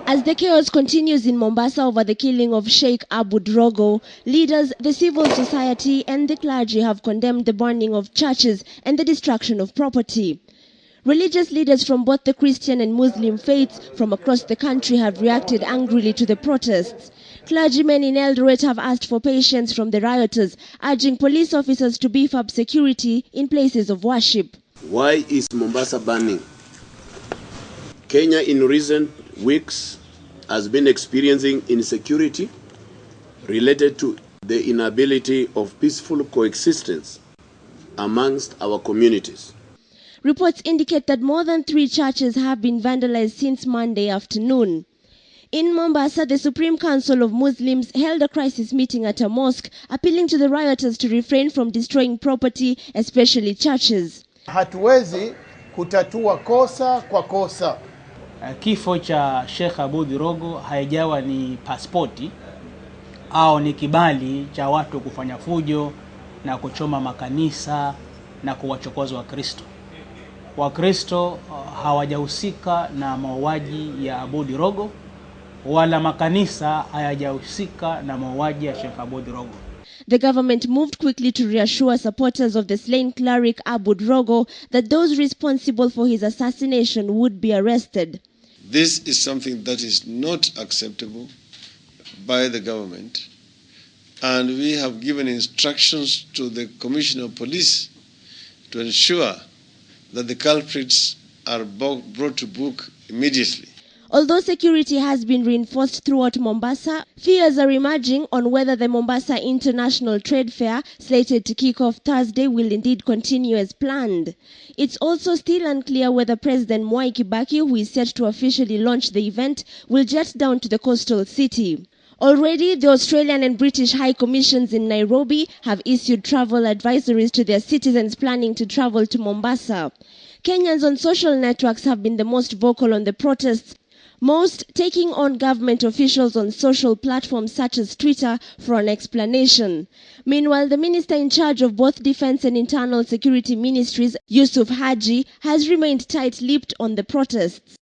As the chaos continues in Mombasa over the killing of Sheikh Abu Drogo, leaders, the civil society and the clergy have condemned the burning of churches and the destruction of property. Religious leaders from both the Christian and Muslim faiths from across the country have reacted angrily to the protests. Clergymen in Eldoret have asked for patience from the rioters, urging police officers to beef up security in places of worship. Why is Mombasa burning? Kenya in recent weeks has been experiencing insecurity related to the inability of peaceful coexistence amongst our communities. Reports indicate that more than 3 churches have been vandalized since Monday afternoon. In Mombasa, the Supreme Council of Muslims held a crisis meeting at a mosque, appealing to the rioters to refrain from destroying property, especially churches. Hatuwezi kutatua kosa kwa kosa. Kifo cha Sheikh Abu Drogo haijawa ni pasipoti au ni kibali cha watu kufanya fujo na kuchoma makanisa na kuwachokoza Wakristo. Wakristo hawajahusika na mauaji ya Abu Drogo, wala makanisa hayajahusika na mauaji ya Sheikh Abu Drogo. The government moved quickly to reassure supporters of the slain cleric Abu Drogo that those responsible for his assassination would be arrested. This is something that is not acceptable by the government, and we have given instructions to the Commissioner of Police to ensure that the culprits are brought to book immediately. Although security has been reinforced throughout Mombasa, fears are emerging on whether the Mombasa International Trade Fair, slated to kick off Thursday, will indeed continue as planned. It's also still unclear whether President Mwai Kibaki, who is set to officially launch the event, will jet down to the coastal city. Already, the Australian and British High Commissions in Nairobi have issued travel advisories to their citizens planning to travel to Mombasa. Kenyans on social networks have been the most vocal on the protests, most taking on government officials on social platforms such as Twitter for an explanation. Meanwhile, the minister in charge of both defense and internal security ministries, Yusuf Haji, has remained tight-lipped on the protests.